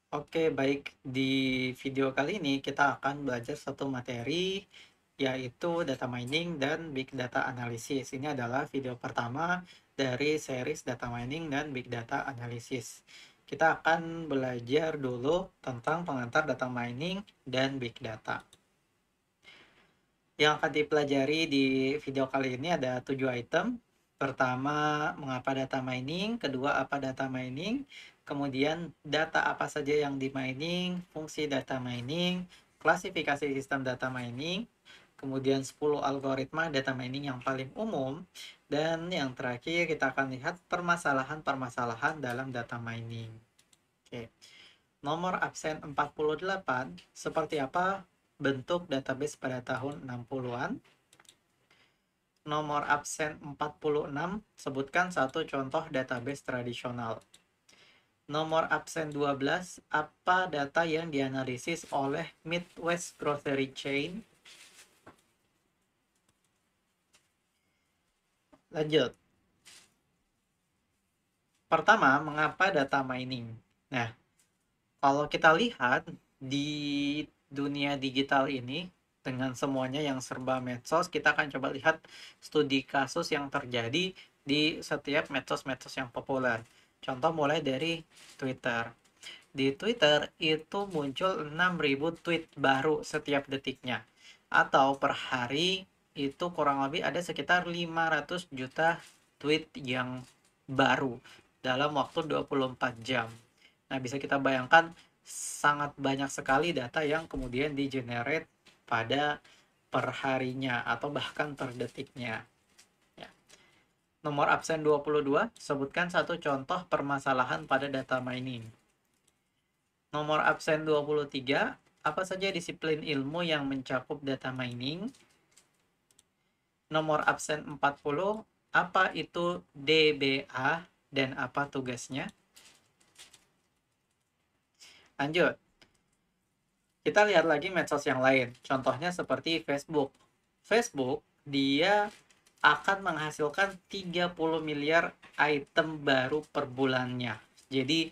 Oke, baik. Di video kali ini kita akan belajar satu materi yaitu data mining dan big data analysis. Ini adalah video pertama dari series data mining dan big data analysis. Kita akan belajar dulu tentang pengantar data mining dan big data. Yang akan dipelajari di video kali ini ada 7 item. Pertama, mengapa data mining. Kedua, apa data mining. Kemudian, data apa saja yang di mining, fungsi data mining, klasifikasi sistem data mining, kemudian 10 algoritma data mining yang paling umum, dan yang terakhir kita akan lihat permasalahan-permasalahan dalam data mining. Oke. Nomor absen 48, seperti apa bentuk database pada tahun 60-an? Nomor absen 46, sebutkan satu contoh database tradisional. Nomor absen 12, apa data yang dianalisis oleh Midwest Grocery Chain? Lanjut. Pertama, mengapa data mining? Nah, kalau kita lihat di dunia digital ini, dengan semuanya yang serba medsos, kita akan coba lihat studi kasus yang terjadi di setiap medsos-medsos yang populer. Contoh mulai dari Twitter. Di Twitter itu muncul 6.000 tweet baru setiap detiknya. Atau per hari itu kurang lebih ada sekitar 500 juta tweet yang baru dalam waktu 24 jam. Nah, bisa kita bayangkan sangat banyak sekali data yang kemudian di-generate pada perharinya atau bahkan per detiknya. Ya. Nomor absen 22, sebutkan satu contoh permasalahan pada data mining. Nomor absen 23, apa saja disiplin ilmu yang mencakup data mining? Nomor absen 40, apa itu DBA dan apa tugasnya? Lanjut. Kita lihat lagi medsos yang lain. Contohnya seperti Facebook. Facebook, dia akan menghasilkan 30 miliar item baru per bulannya. Jadi,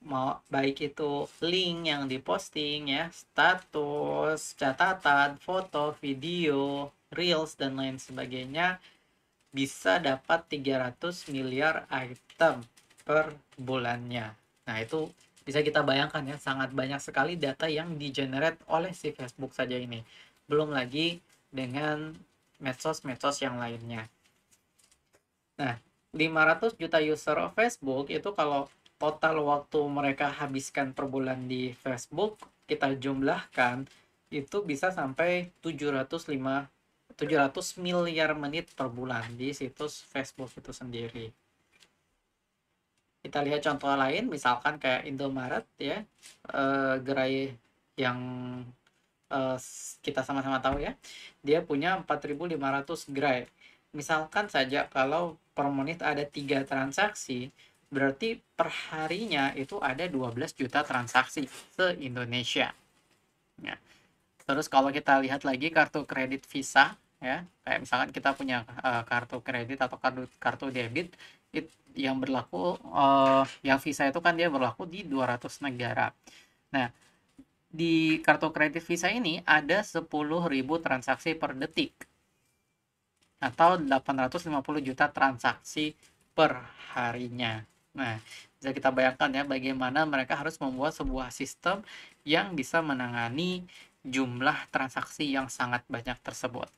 mau baik itu link yang diposting ya, status, catatan, foto, video, reels, dan lain sebagainya, bisa dapat 300 miliar item per bulannya. Nah, itu bisa kita bayangkan ya, sangat banyak sekali data yang di-generate oleh si Facebook saja ini. Belum lagi dengan medsos-medsos yang lainnya. Nah, 500 juta user Facebook itu kalau total waktu mereka habiskan per bulan di Facebook, kita jumlahkan, itu bisa sampai 700 miliar menit per bulan di situs Facebook itu sendiri. Kita lihat contoh lain, misalkan kayak Indomaret ya, gerai yang kita sama-sama tahu ya, dia punya 4.500 gerai. Misalkan saja kalau per menit ada 3 transaksi, berarti per harinya itu ada 12 juta transaksi se-Indonesia. Ya. Terus kalau kita lihat lagi kartu kredit Visa, ya, kayak misalkan kita punya kartu kredit atau kartu debit yang berlaku, yang Visa itu kan dia berlaku di 200 negara. Nah, di kartu kredit Visa ini ada 10.000 transaksi per detik atau 850 juta transaksi per harinya. Nah, bisa kita bayangkan ya bagaimana mereka harus membuat sebuah sistem yang bisa menangani jumlah transaksi yang sangat banyak tersebut.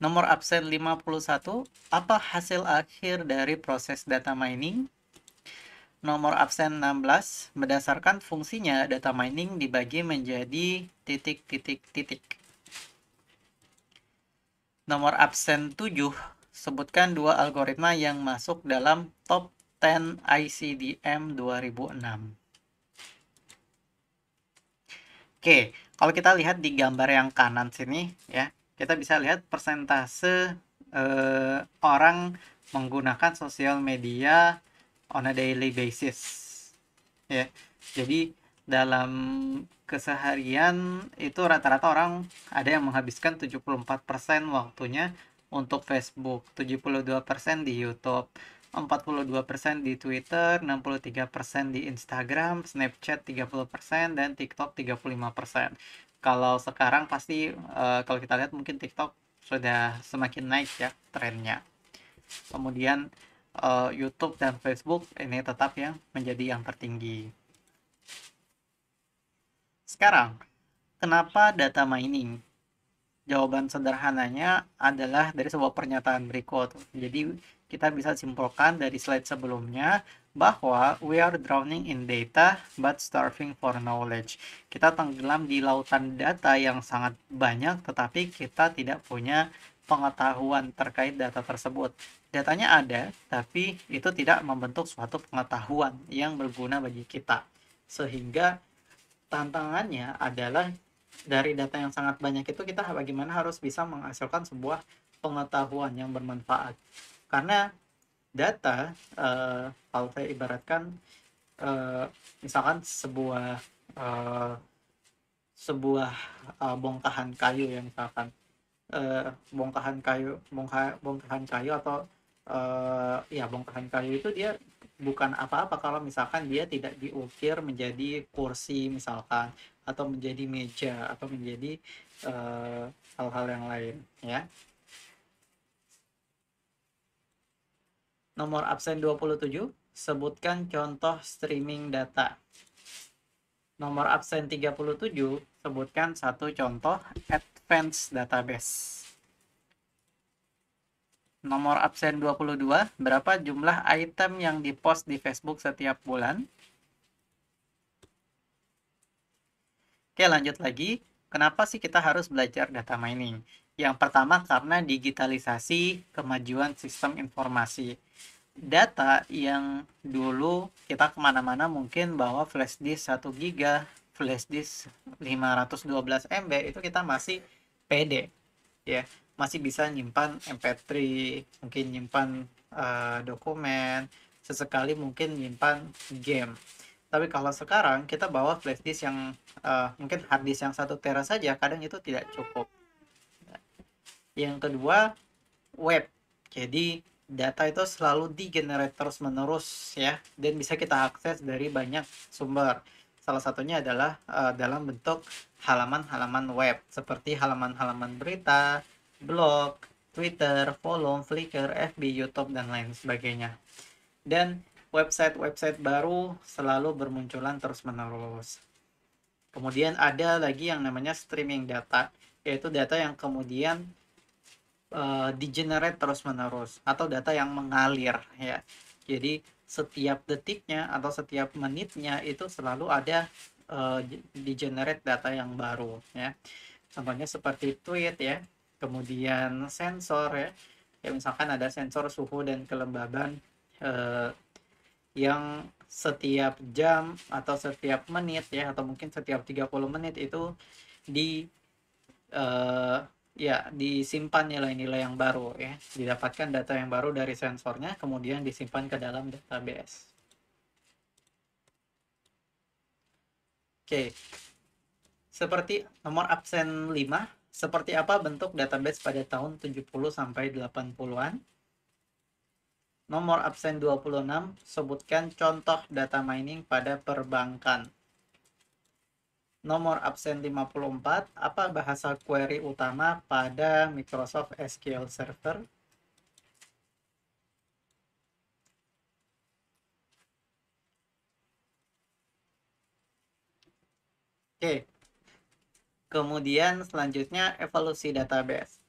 Nomor absen 51, apa hasil akhir dari proses data mining? Nomor absen 16, berdasarkan fungsinya data mining dibagi menjadi titik-titik-titik. Nomor absen 7, sebutkan dua algoritma yang masuk dalam top 10 ICDM 2006. Oke, kalau kita lihat di gambar yang kanan sini ya, kita bisa lihat persentase orang menggunakan sosial media on a daily basis ya. Jadi dalam keseharian itu rata-rata orang ada yang menghabiskan 74% waktunya untuk Facebook, 72% di YouTube, 42% di Twitter, 63% di Instagram, Snapchat 30%, dan TikTok 35%. Kalau sekarang pasti kalau kita lihat mungkin TikTok sudah semakin naik ya trennya. Kemudian YouTube dan Facebook ini tetap yang menjadi yang tertinggi. Sekarang, kenapa data mining? Jawaban sederhananya adalah dari sebuah pernyataan berikut. Jadi, kita bisa simpulkan dari slide sebelumnya bahwa we are drowning in data but starving for knowledge. Kita tenggelam di lautan data yang sangat banyak, tetapi kita tidak punya pengetahuan terkait data tersebut. Datanya ada, tapi itu tidak membentuk suatu pengetahuan yang berguna bagi kita. Sehingga tantangannya adalah dari data yang sangat banyak itu kita bagaimana harus bisa menghasilkan sebuah pengetahuan yang bermanfaat. Karena data kalau saya ibaratkan misalkan eh, sebuah bongkahan kayu yang misalkan bongkahan kayu atau ya bongkahan kayu itu dia bukan apa-apa kalau misalkan dia tidak diukir menjadi kursi misalkan atau menjadi meja atau menjadi hal-hal yang lain ya. Nomor absen 27, sebutkan contoh streaming data. Nomor absen 37, sebutkan satu contoh advanced database. Nomor absen 22, berapa jumlah item yang dipost di Facebook setiap bulan? Oke, lanjut lagi. Kenapa sih kita harus belajar data mining? Yang pertama, karena digitalisasi kemajuan sistem informasi. Data yang dulu kita kemana-mana mungkin bawa flash disk 1 GB, flash disk 512 MB, itu kita masih pede. Ya, masih bisa nyimpan MP3, mungkin nyimpan dokumen, sesekali mungkin nyimpan game. Tapi kalau sekarang kita bawa flash disk yang mungkin hard disk yang 1 tera saja, kadang itu tidak cukup. Yang kedua, web. Jadi data itu selalu di-generate terus-menerus ya, dan bisa kita akses dari banyak sumber. Salah satunya adalah dalam bentuk halaman-halaman web, seperti halaman-halaman berita, blog, Twitter, forum, Flickr, FB, YouTube, dan lain sebagainya. Dan website-website baru selalu bermunculan terus-menerus. Kemudian ada lagi yang namanya streaming data, yaitu data yang kemudian di-generate terus-menerus atau data yang mengalir ya. Jadi setiap detiknya atau setiap menitnya itu selalu ada di-generate data yang baru ya. Contohnya seperti tweet ya, kemudian sensor ya. Ya misalkan ada sensor suhu dan kelembaban yang setiap jam atau setiap menit ya, atau mungkin setiap 30 menit itu di ya disimpan nilai-nilai yang baru ya, didapatkan data yang baru dari sensornya, kemudian disimpan ke dalam database. Oke, seperti nomor absen 5, seperti apa bentuk database pada tahun 70 sampai 80-an? Nomor absen 26, sebutkan contoh data mining pada perbankan. Nomor absen 54, apa bahasa query utama pada Microsoft SQL Server? Oke. Kemudian selanjutnya evolusi database.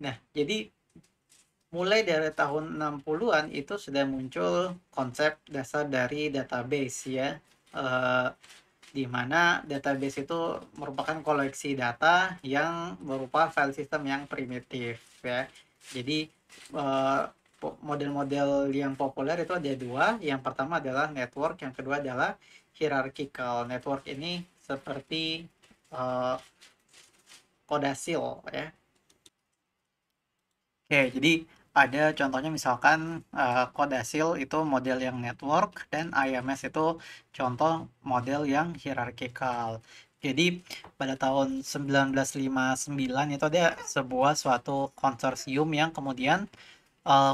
Nah, jadi mulai dari tahun 60-an itu sudah muncul konsep dasar dari database ya. Di mana database itu merupakan koleksi data yang berupa file system yang primitif ya. Jadi model-model yang populer itu ada dua. Yang pertama adalah network, yang kedua adalah hierarchical. Network ini seperti Codasil ya. Oke, jadi ada contohnya misalkan Codasil itu model yang network dan IMS itu contoh model yang hierarchical. Jadi pada tahun 1959 itu ada suatu konsorsium yang kemudian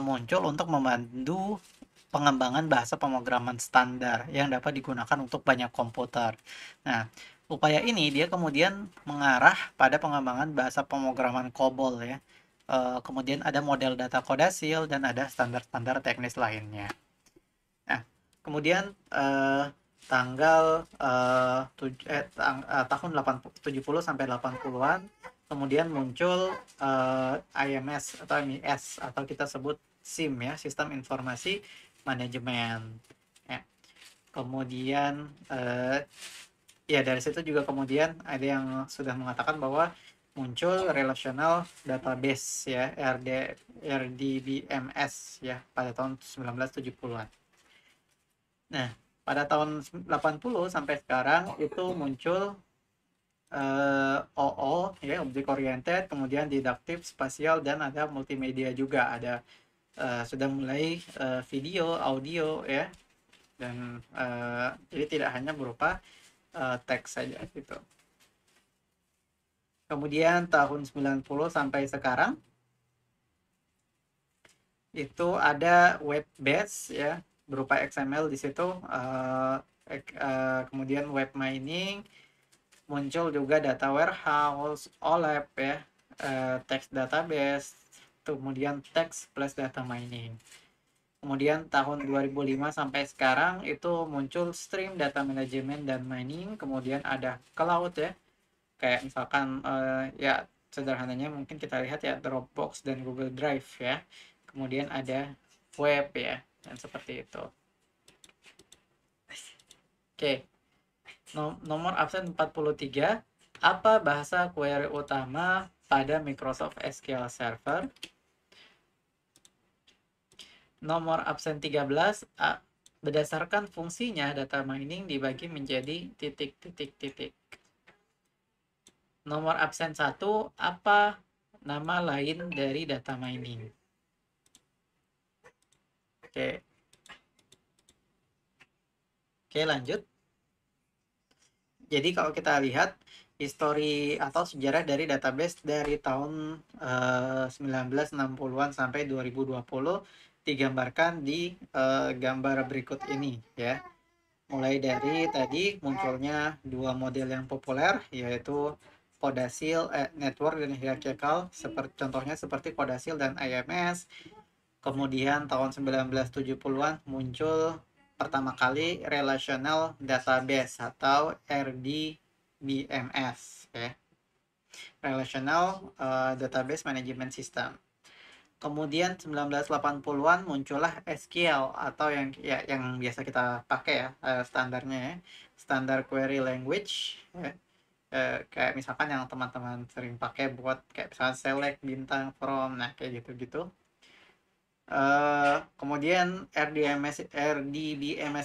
muncul untuk membantu pengembangan bahasa pemrograman standar yang dapat digunakan untuk banyak komputer. Nah, upaya ini dia kemudian mengarah pada pengembangan bahasa pemrograman COBOL ya. Kemudian ada model data kodasil dan ada standar-standar teknis lainnya. Nah, kemudian tanggal tahun 70 sampai 80-an kemudian muncul IMS atau MIS atau kita sebut SIM ya, Sistem Informasi Manajemen. Ya. Kemudian ya dari situ juga kemudian ada yang sudah mengatakan bahwa muncul relational database ya, RDBMS ya pada tahun 1970-an. Nah, pada tahun 80 sampai sekarang itu muncul OO ya, object oriented, kemudian didaktif, spasial, dan ada multimedia juga, ada sudah mulai video, audio ya, dan jadi tidak hanya berupa teks saja gitu. Kemudian tahun 90 sampai sekarang itu ada web based ya, berupa XML di situ, kemudian web mining, muncul juga data warehouse, OLAP ya, text database, kemudian text plus data mining. Kemudian tahun 2005 sampai sekarang itu muncul stream data management dan mining, kemudian ada cloud ya, kayak misalkan ya sederhananya mungkin kita lihat ya Dropbox dan Google Drive ya. Kemudian ada web ya, dan seperti itu. Oke. Nomor absen 43, apa bahasa query utama pada Microsoft SQL Server? Nomor absen 13, berdasarkan fungsinya data mining dibagi menjadi titik-titik-titik. Nomor absen 1, apa nama lain dari data mining? Oke. Oke, lanjut. Jadi kalau kita lihat histori atau sejarah dari database dari tahun 1960-an sampai 2020 digambarkan di gambar berikut ini ya. Mulai dari tadi munculnya dua model yang populer, yaitu Codasil Network dan Hierarchical, contohnya seperti Codasil dan IMS. Kemudian tahun 1970-an muncul pertama kali Relational Database atau RDBMS ya. Relational Database Management System. Kemudian 1980-an muncullah SQL atau yang biasa kita pakai ya, standarnya ya, standar query language ya. Kayak misalkan yang teman-teman sering pakai buat kayak misalkan select, bintang, from, nah kayak gitu-gitu. Kemudian RDBMS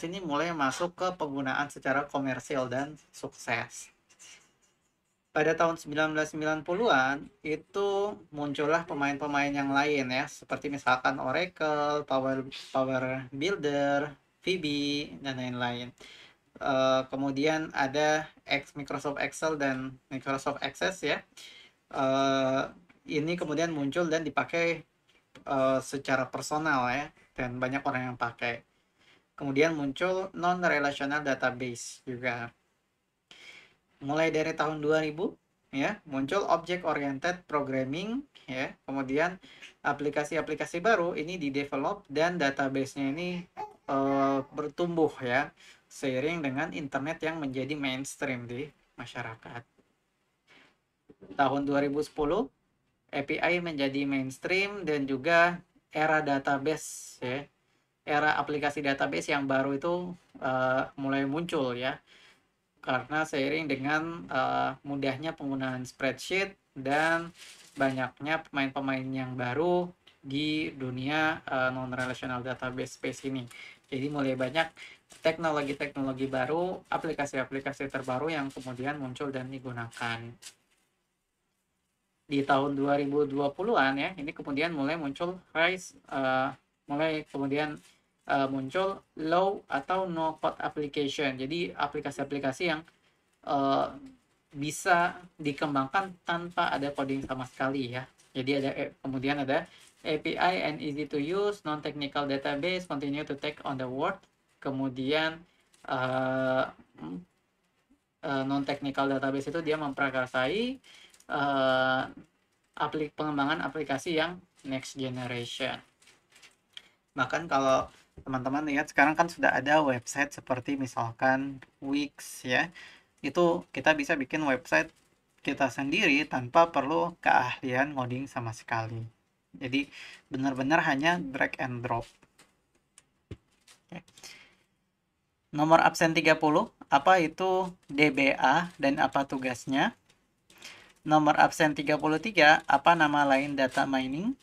ini mulai masuk ke penggunaan secara komersial dan sukses. Pada tahun 1990-an itu muncullah pemain-pemain yang lain ya, seperti misalkan Oracle, Power Builder, VB, dan lain-lain. Kemudian ada Microsoft Excel dan Microsoft Access ya. Ini kemudian muncul dan dipakai secara personal ya, dan banyak orang yang pakai. Kemudian muncul non-relational database juga. Mulai dari tahun 2000 ya, muncul object oriented programming ya. Kemudian aplikasi-aplikasi baru ini di-develop dan database-nya ini bertumbuh ya, seiring dengan internet yang menjadi mainstream di masyarakat. Tahun 2010 API menjadi mainstream dan juga era database ya. Era aplikasi database yang baru itu mulai muncul ya, karena seiring dengan mudahnya penggunaan spreadsheet dan banyaknya pemain-pemain yang baru di dunia non-relational database space ini. Jadi mulai banyak teknologi-teknologi baru, aplikasi-aplikasi terbaru yang kemudian muncul dan digunakan. Di tahun 2020-an ya, ini kemudian mulai muncul muncul low atau no code application. Jadi aplikasi-aplikasi yang bisa dikembangkan tanpa ada coding sama sekali ya. Jadi kemudian ada API and easy to use, non-technical database, continue to take on the work. Kemudian non-technical database itu dia memprakarsai pengembangan aplikasi yang next generation. Bahkan kalau teman-teman lihat sekarang kan sudah ada website seperti misalkan Wix ya. Itu kita bisa bikin website kita sendiri tanpa perlu keahlian ngoding sama sekali. Jadi benar-benar hanya drag and drop. Oke. Nomor absen 30, apa itu DBA dan apa tugasnya? Nomor absen 33, apa nama lain data mining?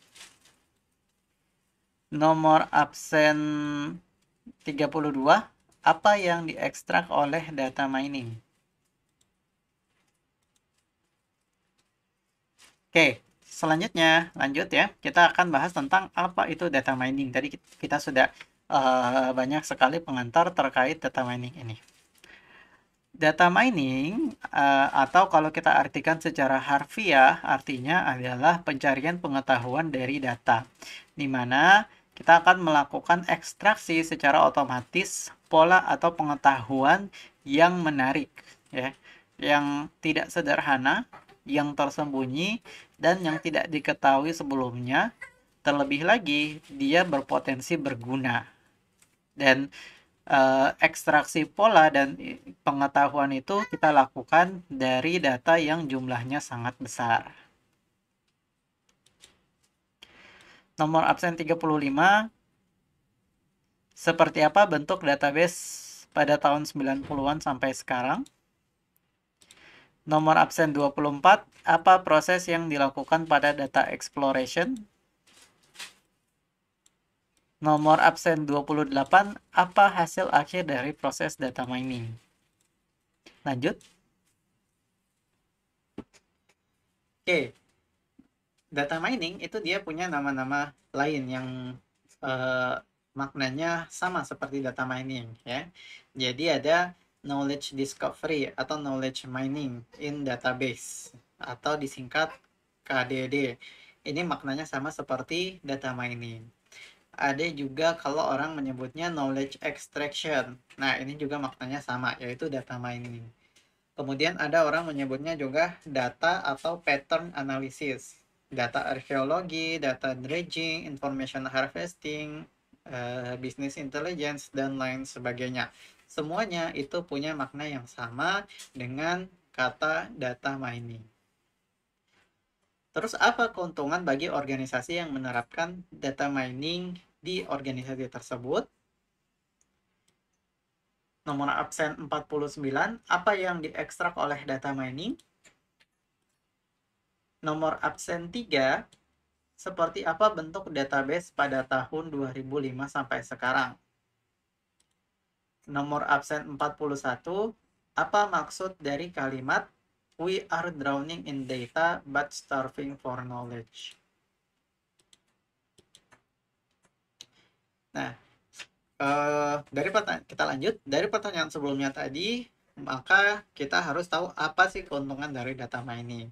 Nomor absen 32, apa yang diekstrak oleh data mining? Oke, selanjutnya lanjut ya. Kita akan bahas tentang apa itu data mining. Tadi kita sudah banyak sekali pengantar terkait data mining ini. Data mining atau kalau kita artikan secara harfiah artinya adalah pencarian pengetahuan dari data, di mana kita akan melakukan ekstraksi secara otomatis pola atau pengetahuan yang menarik ya, yang tidak sederhana, yang tersembunyi dan yang tidak diketahui sebelumnya. Terlebih lagi dia berpotensi berguna. Dan ekstraksi pola dan pengetahuan itu kita lakukan dari data yang jumlahnya sangat besar. Nomor absen 35, seperti apa bentuk database pada tahun 90-an sampai sekarang? Nomor absen 24, apa proses yang dilakukan pada data exploration? Nomor absen 28, apa hasil akhir dari proses data mining? Lanjut. Oke, data mining itu dia punya nama-nama lain yang maknanya sama seperti data mining ya. Jadi ada knowledge discovery atau knowledge mining in database atau disingkat KDD. Ini maknanya sama seperti data mining. Ada juga kalau orang menyebutnya knowledge extraction. Nah, ini juga maknanya sama, yaitu data mining. Kemudian ada orang menyebutnya juga data atau pattern analysis. Data arkeologi, data dredging, information harvesting, business intelligence, dan lain sebagainya. Semuanya itu punya makna yang sama dengan kata data mining. Terus apa keuntungan bagi organisasi yang menerapkan data mining di organisasi tersebut? Nomor absen 49, apa yang diekstrak oleh data mining? Nomor absen 3, seperti apa bentuk database pada tahun 2005 sampai sekarang? Nomor absen 41, apa maksud dari kalimat "We are drowning in data but starving for knowledge"? Nah, kita lanjut. Dari pertanyaan sebelumnya tadi, maka kita harus tahu apa sih keuntungan dari data mining.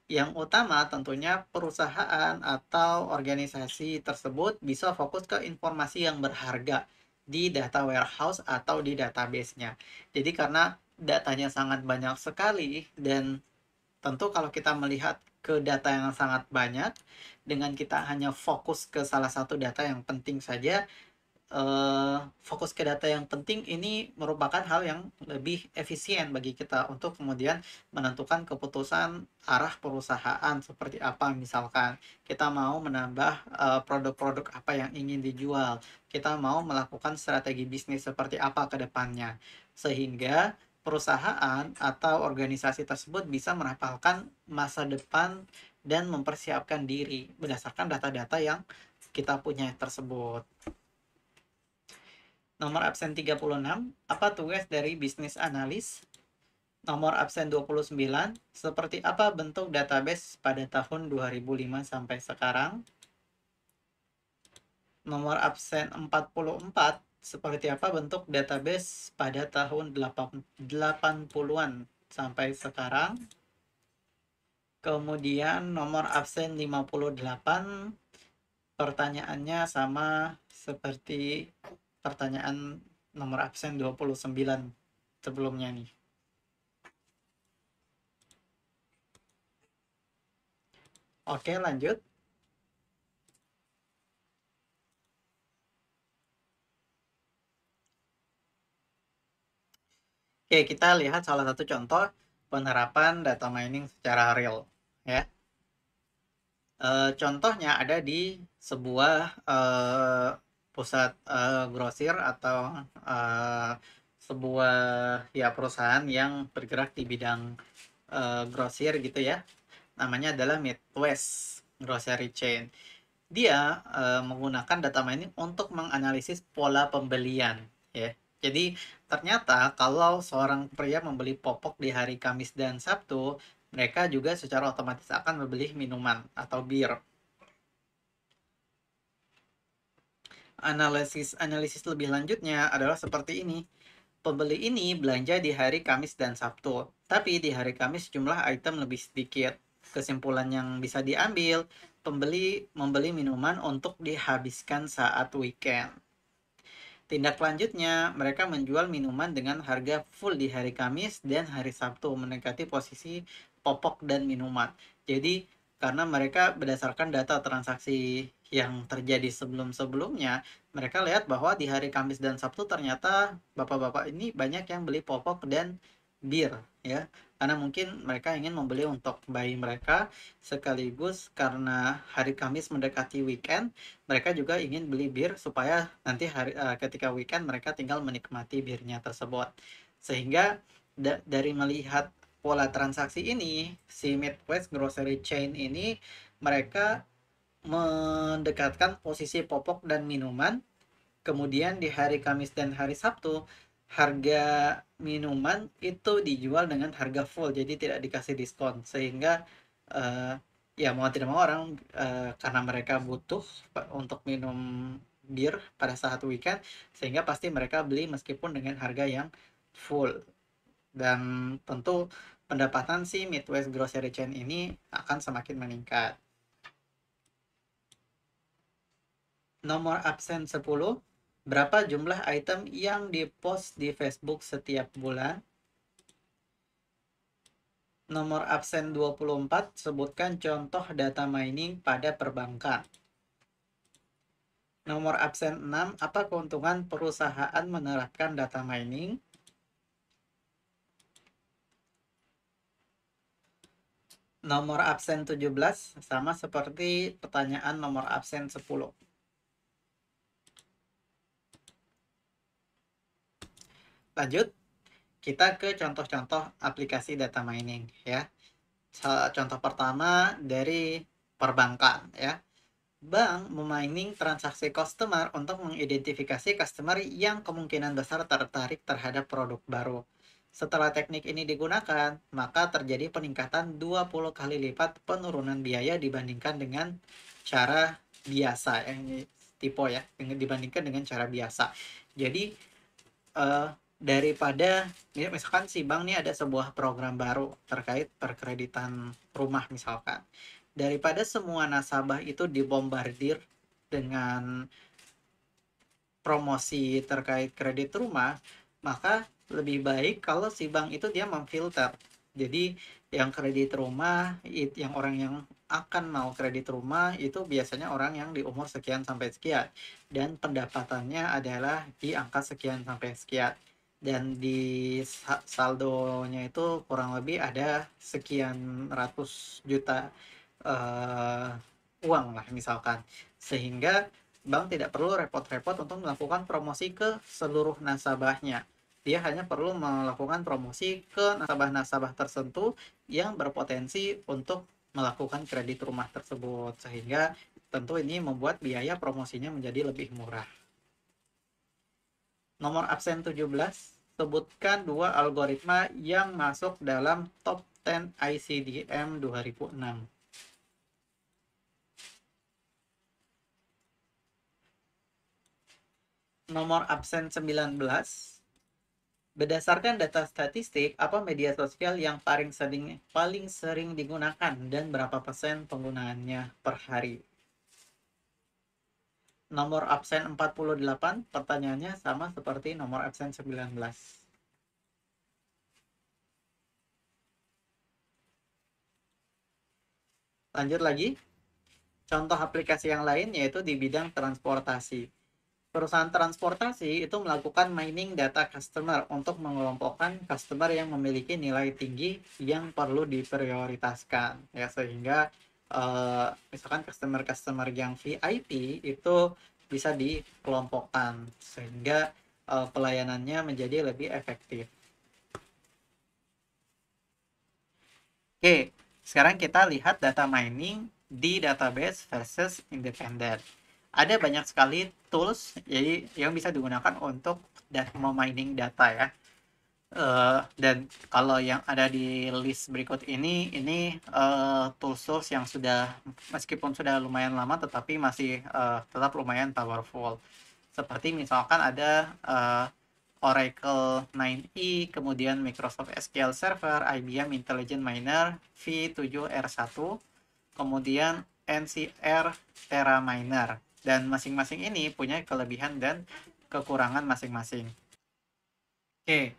Yang utama tentunya perusahaan atau organisasi tersebut bisa fokus ke informasi yang berharga di data warehouse atau di database-nya. Jadi karena datanya sangat banyak sekali dan tentu kalau kita melihat ke data yang sangat banyak, dengan kita hanya fokus ke salah satu data yang penting saja, fokus ke data yang penting ini merupakan hal yang lebih efisien bagi kita untuk kemudian menentukan keputusan arah perusahaan seperti apa. Misalkan kita mau menambah produk-produk apa yang ingin dijual, kita mau melakukan strategi bisnis seperti apa ke depannya, sehingga perusahaan atau organisasi tersebut bisa merapalkan masa depan dan mempersiapkan diri berdasarkan data-data yang kita punya tersebut. Nomor absen 36, apa tugas dari bisnis analis? Nomor absen 29, seperti apa bentuk database pada tahun 2005 sampai sekarang? Nomor absen 44, seperti apa bentuk database pada tahun 80-an sampai sekarang? Kemudian nomor absen 58, Pertanyaannya sama seperti pertanyaan nomor absen 29 sebelumnya nih. Oke, lanjut. Oke, kita lihat salah satu contoh penerapan data mining secara real, ya. Contohnya ada di sebuah pusat grosir atau eh, sebuah ya perusahaan yang bergerak di bidang grosir gitu ya. Namanya adalah Midwest Grocery Chain. Dia menggunakan data mining untuk menganalisis pola pembelian, ya. Jadi ternyata kalau seorang pria membeli popok di hari Kamis dan Sabtu, mereka juga secara otomatis akan membeli minuman atau bir. Analisis lebih lanjutnya adalah seperti ini. Pembeli ini belanja di hari Kamis dan Sabtu, tapi di hari Kamis jumlah item lebih sedikit. Kesimpulan yang bisa diambil, pembeli membeli minuman untuk dihabiskan saat weekend. Tindak lanjutnya, mereka menjual minuman dengan harga full di hari Kamis dan hari Sabtu, mendekati posisi popok dan minuman. Jadi, karena mereka berdasarkan data transaksi yang terjadi sebelum-sebelumnya, mereka lihat bahwa di hari Kamis dan Sabtu ternyata bapak-bapak ini banyak yang beli popok dan bir, ya. Karena mungkin mereka ingin membeli untuk bayi mereka, sekaligus karena hari Kamis mendekati weekend, mereka juga ingin beli bir supaya nanti ketika weekend mereka tinggal menikmati birnya tersebut. Sehingga dari melihat pola transaksi ini, si Midwest Grocery Chain ini mereka mendekatkan posisi popok dan minuman. Kemudian di hari Kamis dan hari Sabtu, harga minuman itu dijual dengan harga full, jadi tidak dikasih diskon. Sehingga eh, ya mau tidak mau orang karena mereka butuh untuk minum bir pada saat weekend, sehingga pasti mereka beli meskipun dengan harga yang full. Dan tentu pendapatan si Midwest Grocery Chain ini akan semakin meningkat. Nomor absen 10. Berapa jumlah item yang dipost di Facebook setiap bulan? Nomor absen 24. Sebutkan contoh data mining pada perbankan. Nomor absen 6. Apa keuntungan perusahaan menerapkan data mining? Nomor absen 17. Sama seperti pertanyaan nomor absen 10. Lanjut, kita ke contoh-contoh aplikasi data mining, ya. Contoh pertama dari perbankan, ya. Bank memining transaksi customer untuk mengidentifikasi customer yang kemungkinan besar tertarik terhadap produk baru. Setelah teknik ini digunakan, maka terjadi peningkatan 20 kali lipat penurunan biaya dibandingkan dengan cara biasa. Ini tipe ya, dibandingkan dengan cara biasa. Jadi daripada misalkan si bank ini ada sebuah program baru terkait perkreditan rumah misalkan, daripada semua nasabah itu dibombardir dengan promosi terkait kredit rumah, maka lebih baik kalau si bank itu dia memfilter. Jadi yang kredit rumah, yang orang yang akan mau kredit rumah itu biasanya orang yang di umur sekian sampai sekian, dan pendapatannya adalah di angka sekian sampai sekian, dan di saldonya itu kurang lebih ada sekian ratus juta uang lah misalkan. Sehingga bank tidak perlu repot-repot untuk melakukan promosi ke seluruh nasabahnya. Dia hanya perlu melakukan promosi ke nasabah-nasabah tertentu yang berpotensi untuk melakukan kredit rumah tersebut. Sehingga tentu ini membuat biaya promosinya menjadi lebih murah. Nomor absen 17. Sebutkan dua algoritma yang masuk dalam top 10 ICDM 2006. Nomor absen 19. Berdasarkan data statistik, apa media sosial yang paling sering digunakan dan berapa persen penggunaannya per hari? Nomor absen 48, pertanyaannya sama seperti nomor absen 19. Lanjut lagi, contoh aplikasi yang lain yaitu di bidang transportasi. Perusahaan transportasi itu melakukan mining data customer untuk mengelompokkan customer yang memiliki nilai tinggi yang perlu diprioritaskan, ya, sehingga misalkan customer-customer yang VIP itu bisa dikelompokkan sehingga pelayanannya menjadi lebih efektif. Oke, sekarang kita lihat data mining di database versus independent. Ada banyak sekali tools jadi yang bisa digunakan untuk memining data, ya. Dan kalau yang ada di list berikut ini tools yang sudah, meskipun sudah lumayan lama, tetapi masih tetap lumayan powerful. Seperti misalkan ada Oracle 9e, kemudian Microsoft SQL Server, IBM Intelligent Miner V7R1, kemudian NCR Terra Miner. Dan masing-masing ini punya kelebihan dan kekurangan masing-masing. Oke,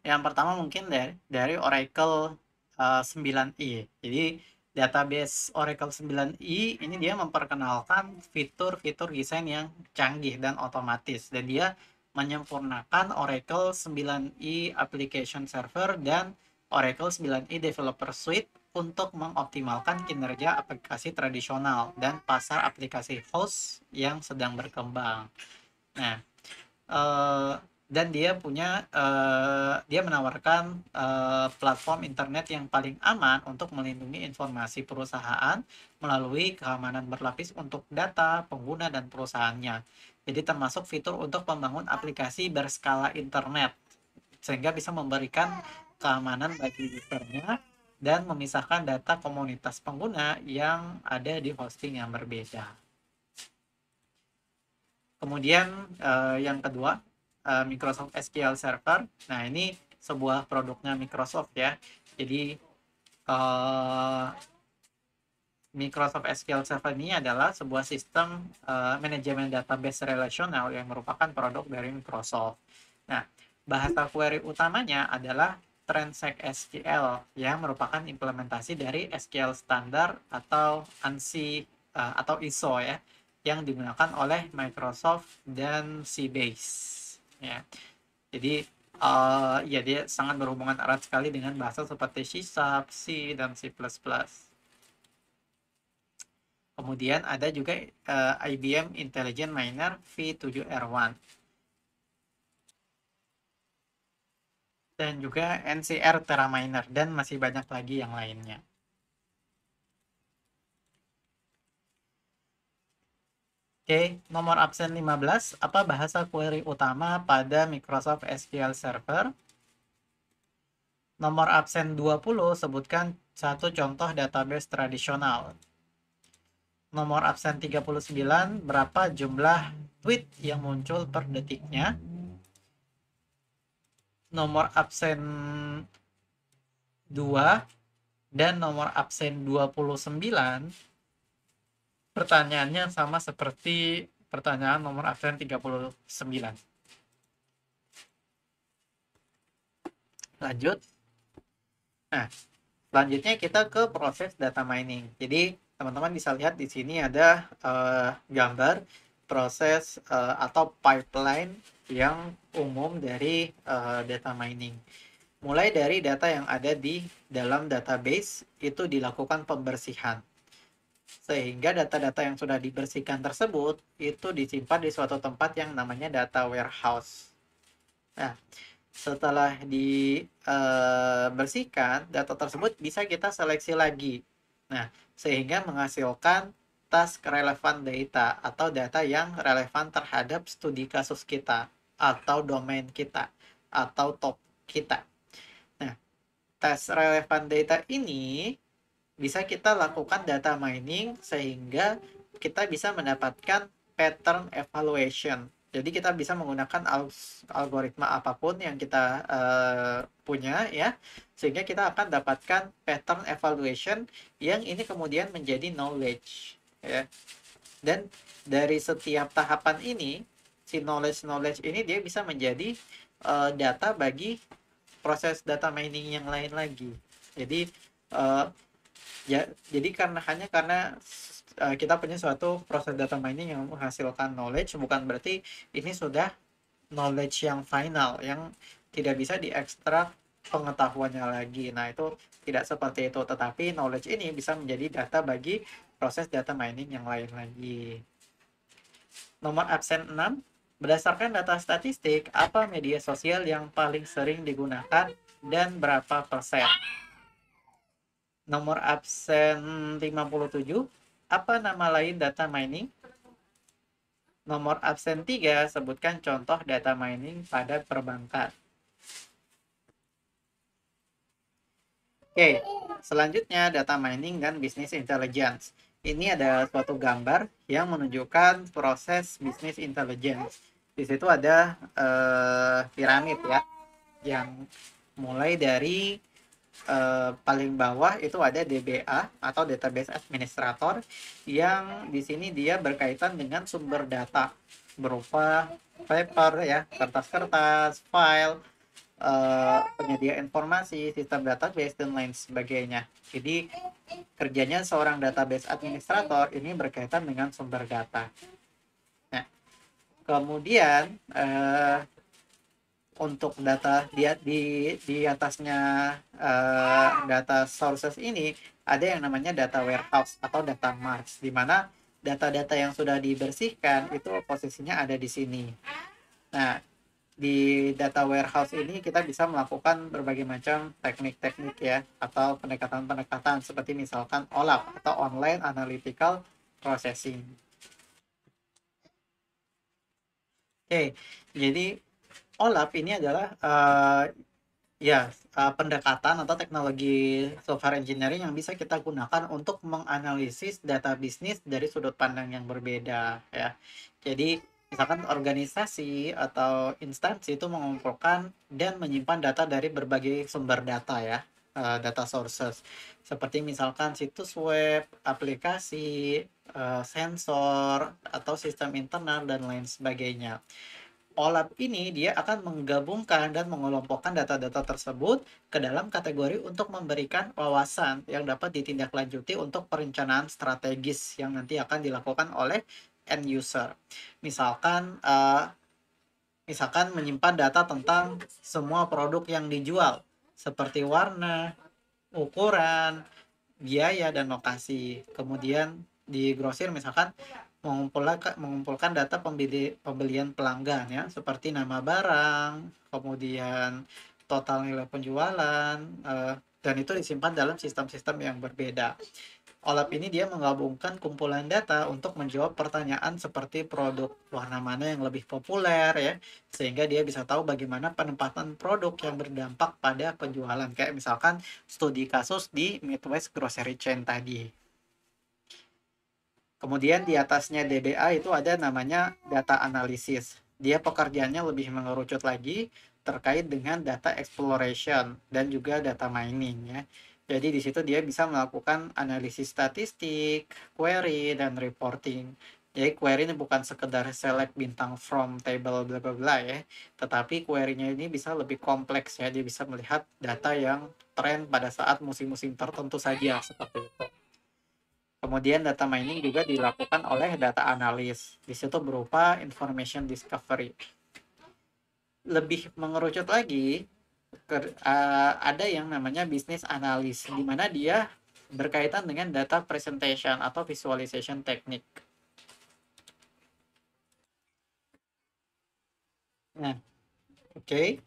yang pertama mungkin dari Oracle 9i. Jadi database Oracle 9i ini dia memperkenalkan fitur-fitur desain yang canggih dan otomatis, dan dia menyempurnakan Oracle 9i Application Server dan Oracle 9i Developer Suite untuk mengoptimalkan kinerja aplikasi tradisional dan pasar aplikasi host yang sedang berkembang. Nah, eh, dan dia menawarkan platform internet yang paling aman untuk melindungi informasi perusahaan melalui keamanan berlapis untuk data pengguna dan perusahaannya. Jadi termasuk fitur untuk membangun aplikasi berskala internet sehingga bisa memberikan keamanan bagi usernya dan memisahkan data komunitas pengguna yang ada di hosting yang berbeda. Kemudian yang kedua, Microsoft SQL Server. Nah, ini sebuah produknya Microsoft, ya. Jadi Microsoft SQL Server ini adalah sebuah sistem manajemen database relasional yang merupakan produk dari Microsoft. Nah, bahasa query utamanya adalah Transact SQL yang merupakan implementasi dari SQL standar atau ANSI atau ISO, ya, yang digunakan oleh Microsoft dan Sybase, ya. Jadi ya, dia sangat berhubungan erat sekali dengan bahasa seperti C#, C, dan C++. Kemudian ada juga IBM Intelligent Miner V7R1 dan juga NCR Terra Miner, dan masih banyak lagi yang lainnya. Oke, nomor absen 15, apa bahasa query utama pada Microsoft SQL Server? Nomor absen 20, sebutkan satu contoh database tradisional. Nomor absen 39, berapa jumlah tweet yang muncul per detiknya? Nomor absen 2 dan nomor absen 29, pertanyaannya sama seperti pertanyaan nomor absen 39. Lanjut. Nah, selanjutnya kita ke proses data mining. Jadi, teman-teman bisa lihat di sini ada gambar proses atau pipeline yang umum dari data mining. Mulai dari data yang ada di dalam database itu dilakukan pembersihan, sehingga data-data yang sudah dibersihkan tersebut itu disimpan di suatu tempat yang namanya data warehouse. Nah, setelah dibersihkan, data tersebut bisa kita seleksi lagi. Nah, sehingga menghasilkan task relevant data atau data yang relevan terhadap studi kasus kita atau domain kita atau top kita. Nah, task relevant data ini bisa kita lakukan data mining sehingga kita bisa mendapatkan pattern evaluation. Jadi kita bisa menggunakan algoritma apapun yang kita punya, ya, sehingga kita akan dapatkan pattern evaluation yang ini kemudian menjadi knowledge, ya. Dan dari setiap tahapan ini, si knowledge ini dia bisa menjadi data bagi proses data mining yang lain lagi. Jadi uh, ya, jadi karena kita punya suatu proses data mining yang menghasilkan knowledge, bukan berarti ini sudah knowledge yang final, yang tidak bisa diekstrak pengetahuannya lagi. Nah, itu tidak seperti itu, tetapi knowledge ini bisa menjadi data bagi proses data mining yang lain lagi. Nomor absen 6, berdasarkan data statistik, apa media sosial yang paling sering digunakan dan berapa persen? Nomor absen 57, apa nama lain data mining? Nomor absen 3, sebutkan contoh data mining pada perbankan. Oke, selanjutnya data mining dan business intelligence. Ini ada suatu gambar yang menunjukkan proses business intelligence. Di situ ada piramid ya, yang mulai dari paling bawah itu ada DBA atau database administrator, yang di sini dia berkaitan dengan sumber data berupa paper ya, kertas-kertas, file, penyedia informasi, sistem database, dan lain sebagainya. Jadi kerjanya seorang database administrator ini berkaitan dengan sumber data. Nah, kemudian untuk data di atasnya data sources ini ada yang namanya data warehouse atau data marts, di mana data-data yang sudah dibersihkan itu posisinya ada di sini. Nah, di data warehouse ini kita bisa melakukan berbagai macam teknik-teknik ya, atau pendekatan-pendekatan seperti misalkan OLAP atau Online Analytical Processing. Oke, jadi OLAP ini adalah pendekatan atau teknologi software engineering yang bisa kita gunakan untuk menganalisis data bisnis dari sudut pandang yang berbeda ya. Jadi misalkan organisasi atau instansi itu mengumpulkan dan menyimpan data dari berbagai sumber data ya, data sources. Seperti misalkan situs web, aplikasi, sensor, atau sistem internal dan lain sebagainya. OLAP ini dia akan menggabungkan dan mengelompokkan data-data tersebut ke dalam kategori untuk memberikan wawasan yang dapat ditindaklanjuti untuk perencanaan strategis yang nanti akan dilakukan oleh end user. Misalkan menyimpan data tentang semua produk yang dijual, seperti warna, ukuran, biaya, dan lokasi. Kemudian di grosir misalkan mengumpulkan data pembelian pelanggan ya, seperti nama barang, kemudian total nilai penjualan, dan itu disimpan dalam sistem-sistem yang berbeda. OLAP ini dia menggabungkan kumpulan data untuk menjawab pertanyaan seperti produk warna mana yang lebih populer ya, sehingga dia bisa tahu bagaimana penempatan produk yang berdampak pada penjualan, kayak misalkan studi kasus di Midwest Grocery Chain tadi. Kemudian di atasnya DBA itu ada namanya data analisis. Dia pekerjaannya lebih mengerucut lagi terkait dengan data exploration dan juga data mining ya. Jadi di situ dia bisa melakukan analisis statistik, query, dan reporting. Jadi query ini bukan sekedar select bintang from table bla bla bla ya, tetapi query-nya ini bisa lebih kompleks ya. Dia bisa melihat data yang tren pada saat musim-musim tertentu saja seperti itu. Kemudian data mining juga dilakukan oleh data analis. Di situ berupa information discovery. Lebih mengerucut lagi, ada yang namanya business analyst, di mana dia berkaitan dengan data presentation atau visualization technique. Nah, oke.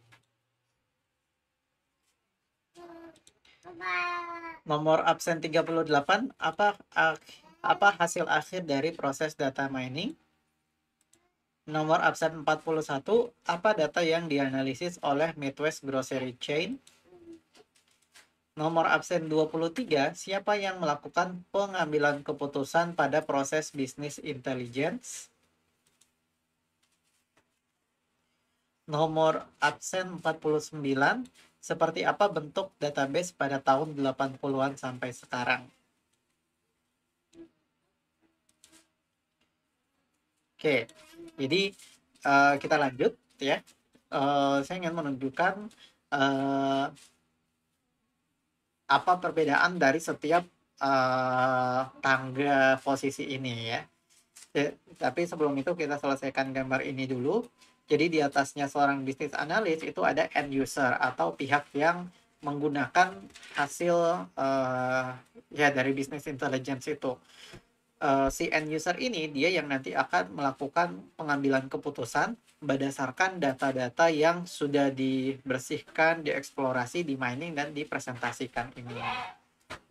Nomor absen 38, apa hasil akhir dari proses data mining? Nomor absen 41, apa data yang dianalisis oleh Midwest Grocery Chain? Nomor absen 23, siapa yang melakukan pengambilan keputusan pada proses business intelligence? Nomor absen 49, seperti apa bentuk database pada tahun 80-an sampai sekarang? Oke, jadi kita lanjut ya. Saya ingin menunjukkan eh, apa perbedaan dari setiap tangga posisi ini ya. Tapi sebelum itu kita selesaikan gambar ini dulu. Jadi di atasnya seorang bisnis analis itu ada end user atau pihak yang menggunakan hasil ya dari bisnis intelligence itu. Si end user ini dia yang nanti akan melakukan pengambilan keputusan berdasarkan data-data yang sudah dibersihkan, dieksplorasi, di mining dan dipresentasikan ini.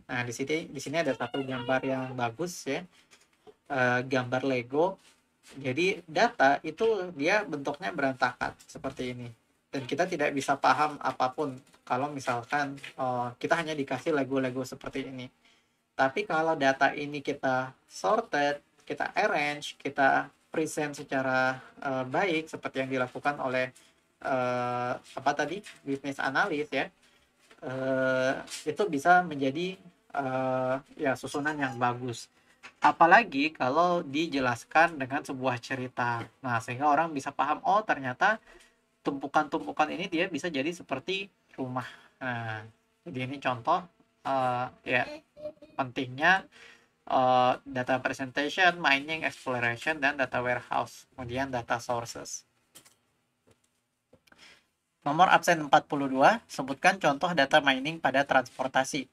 Nah, di sini ada satu gambar yang bagus ya. Gambar Lego. Jadi data itu dia bentuknya berantakan seperti ini. Dan kita tidak bisa paham apapun kalau misalkan kita hanya dikasih Lego-Lego seperti ini. Tapi kalau data ini kita sorted, kita arrange, kita present secara baik seperti yang dilakukan oleh apa tadi business analis ya, itu bisa menjadi ya susunan yang bagus. Apalagi kalau dijelaskan dengan sebuah cerita. Nah, sehingga orang bisa paham, oh ternyata tumpukan-tumpukan ini dia bisa jadi seperti rumah. Nah, jadi ini contoh ya pentingnya data presentation, mining, exploration, dan data warehouse. Kemudian data sources. Nomor absen 42, sebutkan contoh data mining pada transportasi.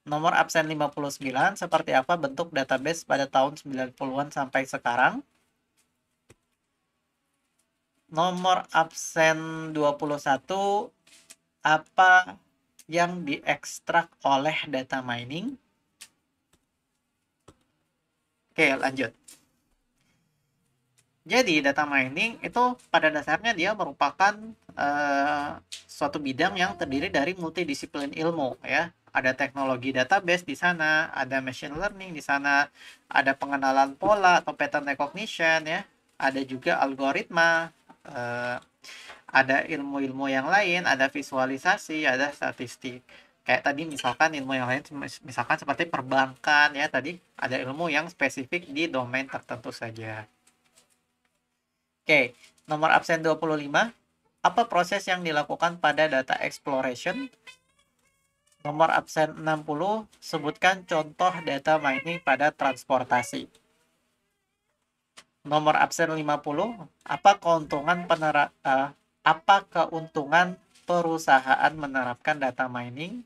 Nomor absen 59, seperti apa bentuk database pada tahun 90-an sampai sekarang. Nomor absen 21, apa yang diekstrak oleh data mining? Oke, lanjut. Jadi data mining itu pada dasarnya dia merupakan suatu bidang yang terdiri dari multidisiplin ilmu ya. Ada teknologi database di sana, ada machine learning di sana, ada pengenalan pola atau pattern recognition ya, ada juga algoritma, ada ilmu-ilmu yang lain, ada visualisasi, ada statistik. Kayak tadi misalkan ilmu yang lain misalkan seperti perbankan ya, tadi ada ilmu yang spesifik di domain tertentu saja. Oke, nomor absen 25. Apa proses yang dilakukan pada data exploration? Nomor absen 60. Sebutkan contoh data mining pada transportasi. Nomor absen 50. Apa keuntungan perusahaan menerapkan data mining?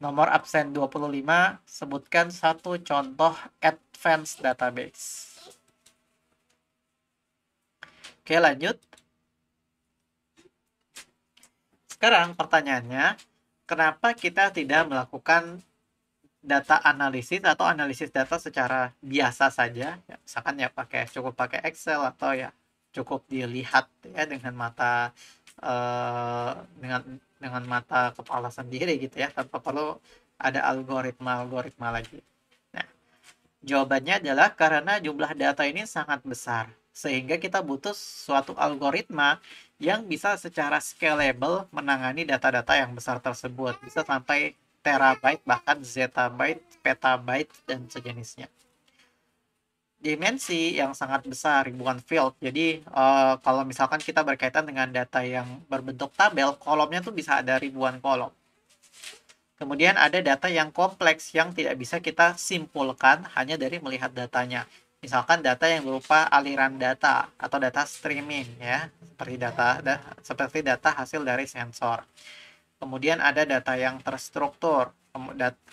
Nomor absen 25. Sebutkan satu contoh advanced database. Oke, lanjut. Sekarang pertanyaannya, kenapa kita tidak melakukan data analisis atau analisis data secara biasa saja? Ya, misalkan ya cukup pakai Excel atau ya cukup dilihat ya dengan mata dengan mata kepala sendiri gitu ya, tanpa perlu ada algoritma lagi. Nah, jawabannya adalah karena jumlah data ini sangat besar, sehingga kita butuh suatu algoritma yang bisa secara scalable menangani data-data yang besar tersebut. Bisa sampai terabyte, bahkan zettabyte, petabyte, dan sejenisnya. Dimensi yang sangat besar, ribuan field. Jadi, kalau misalkan kita berkaitan dengan data yang berbentuk tabel, kolomnya tuh bisa ada ribuan kolom. Kemudian ada data yang kompleks yang tidak bisa kita simpulkan hanya dari melihat datanya. Misalkan data yang berupa aliran data atau data streaming ya, seperti data hasil dari sensor. Kemudian ada data yang terstruktur.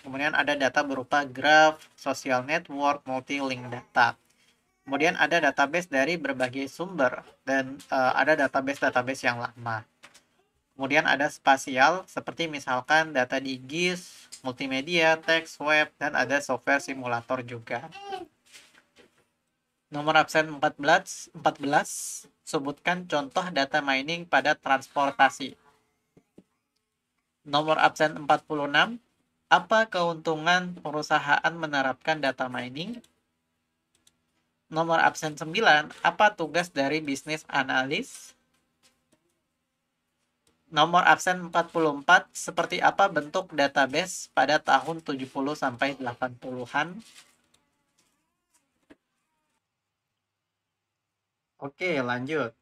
Kemudian ada data berupa graph, social network, multi-link data. Kemudian ada database dari berbagai sumber dan ada database yang lama. Kemudian ada spasial, seperti misalkan data di GIS, multimedia, teks, web, dan ada software simulator juga. Nomor absen 14, sebutkan contoh data mining pada transportasi. Nomor absen 46, apa keuntungan perusahaan menerapkan data mining? Nomor absen 9, apa tugas dari bisnis analis? Nomor absen 44, seperti apa bentuk database pada tahun 70 sampai 80-an? Oke, lanjut.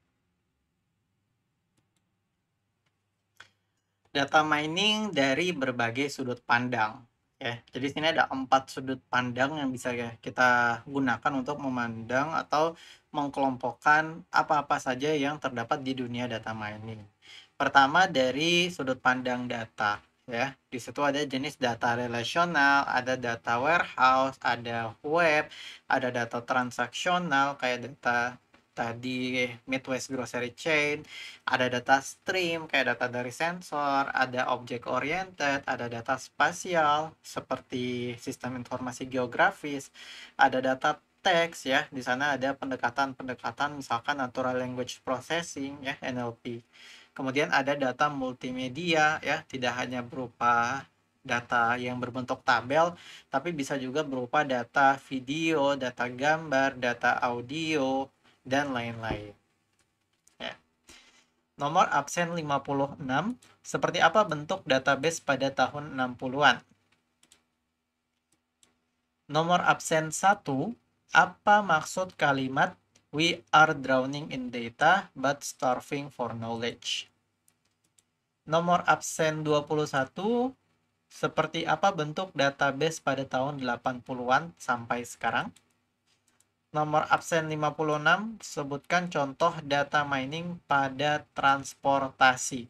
Data mining dari berbagai sudut pandang. Ya, jadi sini ada 4 sudut pandang yang bisa ya kita gunakan untuk memandang atau mengkelompokkan apa-apa saja yang terdapat di dunia data mining. Pertama dari sudut pandang data, ya. Di situ ada jenis data relasional, ada data warehouse, ada web, ada data transaksional kayak data tadi Midwest Grocery Chain, ada data stream kayak data dari sensor, ada object oriented, ada data spasial seperti sistem informasi geografis, ada data teks ya. Di sana ada pendekatan-pendekatan misalkan natural language processing ya, NLP. Kemudian ada data multimedia ya, tidak hanya berupa data yang berbentuk tabel, tapi bisa juga berupa data video, data gambar, data audio, dan lain-lain. Ya. Nomor absen 56, seperti apa bentuk database pada tahun 60-an? Nomor absen 1, apa maksud kalimat "We are drowning in data but starving for knowledge"? Nomor absen 21, seperti apa bentuk database pada tahun 80-an sampai sekarang? Nomor absen 56, sebutkan contoh data mining pada transportasi.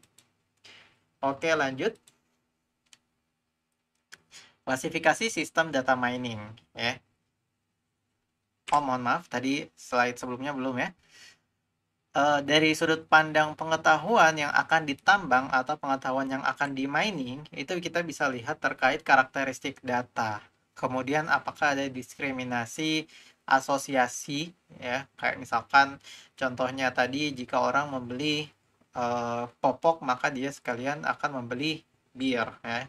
Oke, lanjut. Klasifikasi sistem data mining, ya. Oh, mohon maaf, tadi slide sebelumnya belum ya. Dari sudut pandang pengetahuan yang akan ditambang atau pengetahuan yang akan di-mining, itu kita bisa lihat terkait karakteristik data. Kemudian apakah ada diskriminasi asosiasi, ya. Kayak misalkan contohnya tadi, jika orang membeli popok, maka dia sekalian akan membeli bir, ya.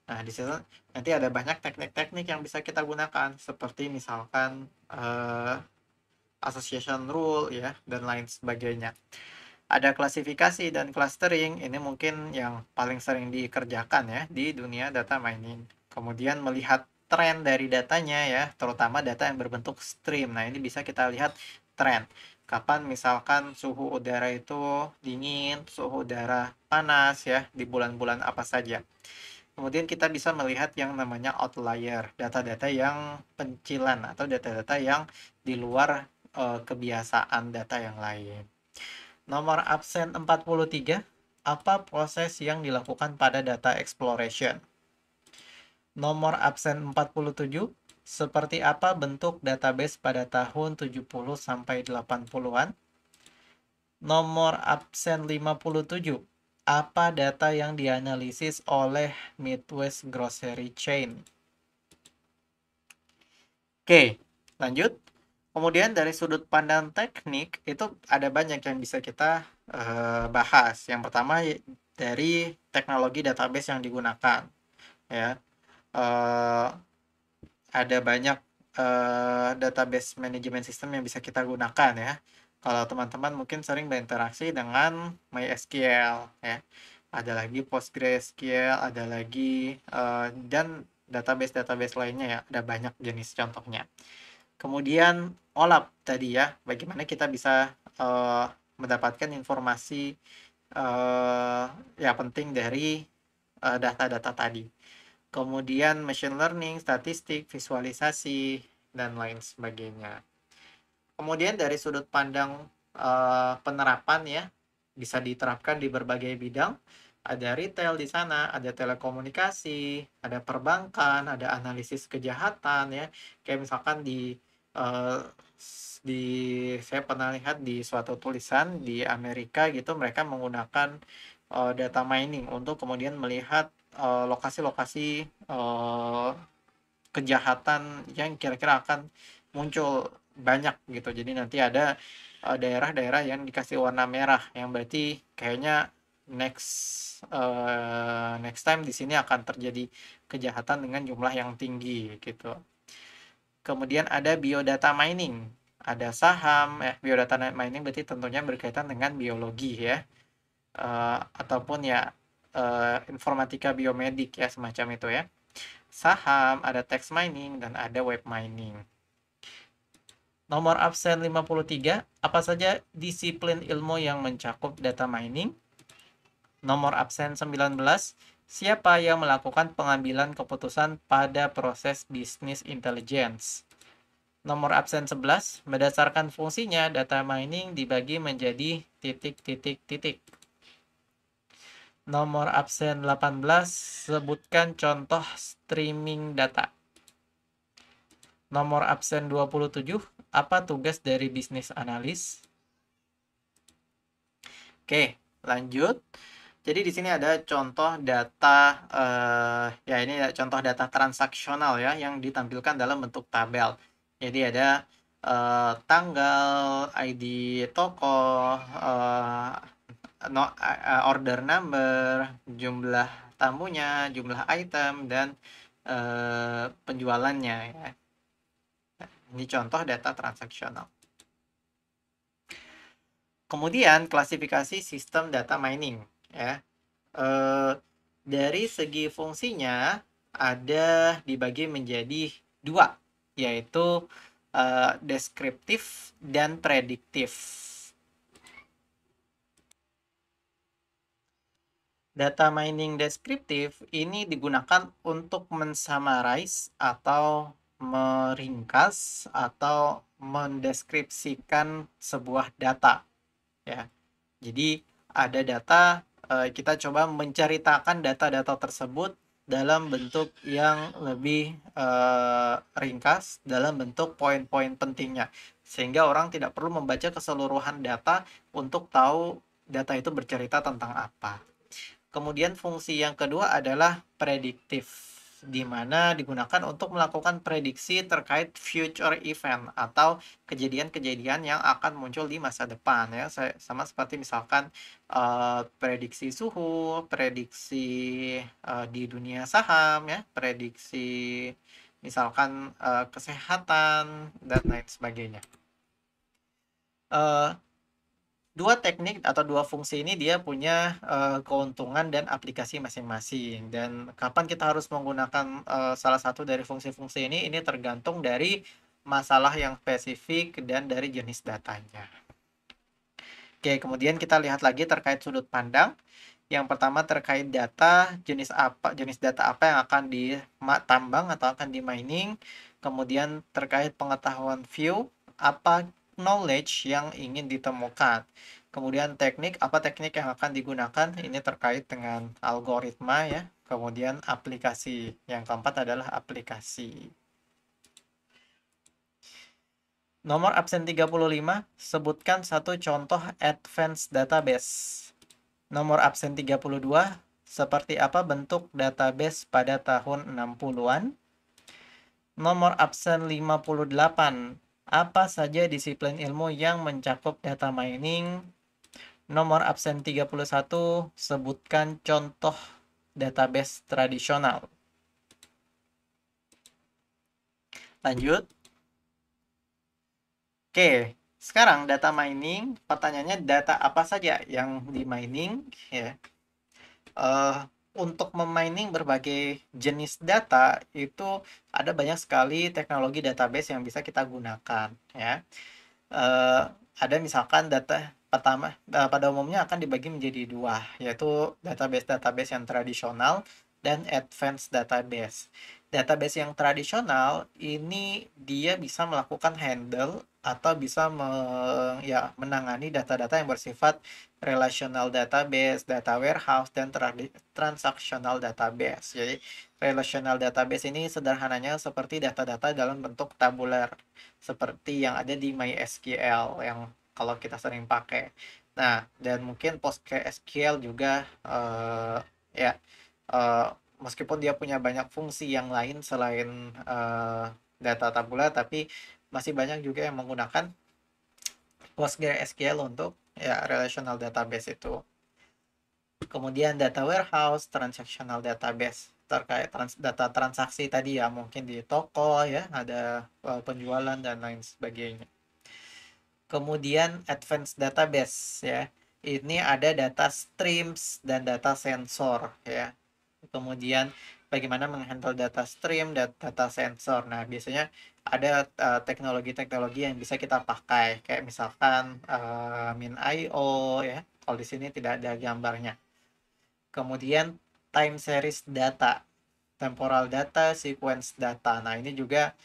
Nah, di situ nanti ada banyak teknik-teknik yang bisa kita gunakan, seperti misalkan association rule ya, dan lain sebagainya. Ada klasifikasi dan clustering, ini mungkin yang paling sering dikerjakan ya di dunia data mining. Kemudian melihat tren dari datanya ya, terutama data yang berbentuk stream. Nah, ini bisa kita lihat tren. Kapan misalkan suhu udara itu dingin, suhu udara panas ya, di bulan-bulan apa saja. Kemudian kita bisa melihat yang namanya outlier, data-data yang pencilan atau data-data yang di luar kebiasaan data yang lain. Nomor absen 43, apa proses yang dilakukan pada data exploration? Nomor absen 47, seperti apa bentuk database pada tahun 70 sampai 80-an? Nomor absen 57, apa data yang dianalisis oleh Midwest Grocery Chain? Oke, lanjut. Kemudian dari sudut pandang teknik, itu ada banyak yang bisa kita bahas. Yang pertama dari teknologi database yang digunakan. Ya, uh, ada banyak database management system yang bisa kita gunakan ya. Kalau teman-teman mungkin sering berinteraksi dengan MySQL ya. Ada lagi PostgreSQL, ada lagi dan database-database lainnya ya. Ada banyak jenis contohnya. Kemudian OLAP tadi ya, bagaimana kita bisa mendapatkan informasi yang penting dari data-data tadi. Kemudian machine learning, statistik, visualisasi, dan lain sebagainya. Kemudian dari sudut pandang penerapan ya, bisa diterapkan di berbagai bidang. Ada retail di sana, ada telekomunikasi, ada perbankan, ada analisis kejahatan ya. Kayak misalkan di saya pernah lihat di suatu tulisan di Amerika gitu, mereka menggunakan data mining untuk kemudian melihat lokasi-lokasi kejahatan yang kira-kira akan muncul banyak gitu. Jadi nanti ada daerah-daerah yang dikasih warna merah, yang berarti kayaknya next time di sini akan terjadi kejahatan dengan jumlah yang tinggi gitu. Kemudian ada biodata mining, ada saham, biodata mining berarti tentunya berkaitan dengan biologi ya, ataupun ya informatika biomedik ya, semacam itu ya. Saham, ada text mining, dan ada web mining. Nomor absen 53, apa saja disiplin ilmu yang mencakup data mining? Nomor absen 19, siapa yang melakukan pengambilan keputusan pada proses bisnis intelligence? Nomor absen 11, berdasarkan fungsinya, data mining dibagi menjadi titik-titik-titik. Nomor absen 18, sebutkan contoh streaming data. Nomor absen 27, apa tugas dari bisnis analis? Oke, lanjut. Jadi di sini ada contoh data, ya ini ya contoh data transaksional ya, yang ditampilkan dalam bentuk tabel. Jadi ada tanggal, ID toko, order number, jumlah tamunya, jumlah item, dan penjualannya ya. Ini contoh data transaksional. Kemudian klasifikasi sistem data mining ya. Dari segi fungsinya ada dibagi menjadi dua, yaitu deskriptif dan prediktif. Data mining deskriptif ini digunakan untuk mensummarize atau meringkas atau mendeskripsikan sebuah data ya. Jadi ada data, kita coba menceritakan data-data tersebut dalam bentuk yang lebih ringkas, dalam bentuk poin-poin pentingnya, sehingga orang tidak perlu membaca keseluruhan data untuk tahu data itu bercerita tentang apa. Kemudian fungsi yang kedua adalah prediktif, di mana digunakan untuk melakukan prediksi terkait future event atau kejadian-kejadian yang akan muncul di masa depan ya. Sama seperti misalkan prediksi suhu, prediksi di dunia saham ya, prediksi misalkan kesehatan dan lain sebagainya. Dua teknik atau dua fungsi ini dia punya keuntungan dan aplikasi masing-masing. Dan kapan kita harus menggunakan salah satu dari fungsi-fungsi ini tergantung dari masalah yang spesifik dan dari jenis datanya. Oke, kemudian kita lihat lagi terkait sudut pandang. Yang pertama terkait data, jenis data apa yang akan ditambang atau akan di mining. Kemudian terkait pengetahuan view, apa knowledge yang ingin ditemukan. Kemudian apa teknik yang akan digunakan, ini terkait dengan algoritma ya. Kemudian aplikasi, yang keempat adalah aplikasi. Nomor absen 35, sebutkan satu contoh advanced database. Nomor absen 32, seperti apa bentuk database pada tahun 60-an? Nomor absen 58, apa saja disiplin ilmu yang mencakup data mining? Nomor absen 31, sebutkan contoh database tradisional. Lanjut. Oke, sekarang data mining, pertanyaannya data apa saja yang di mining ya. Untuk memining berbagai jenis data itu ada banyak sekali teknologi database yang bisa kita gunakan ya. Ada misalkan data pertama pada umumnya akan dibagi menjadi dua, yaitu database yang tradisional dan advanced database. Database yang tradisional ini dia bisa melakukan handle atau bisa menangani data-data yang bersifat relational database, data warehouse, dan transactional database. Jadi relational database ini sederhananya seperti data-data dalam bentuk tabular, seperti yang ada di MySQL yang kalau kita sering pakai. Nah, dan mungkin PostgreSQL juga ya meskipun dia punya banyak fungsi yang lain selain data tabular, tapi masih banyak juga yang menggunakan PostgreSQL untuk ya relational database itu. Kemudian data warehouse, transactional database terkait data transaksi tadi ya, mungkin di toko ya, ada penjualan dan lain sebagainya. Kemudian advanced database ya. Ini ada data streams dan data sensor ya. Kemudian bagaimana menghandle data stream dan data sensor. Nah, biasanya ada teknologi-teknologi yang bisa kita pakai, kayak misalkan MinIO ya. Kalau di sini tidak ada gambarnya. Kemudian time series data, temporal data, sequence data. Nah, ini juga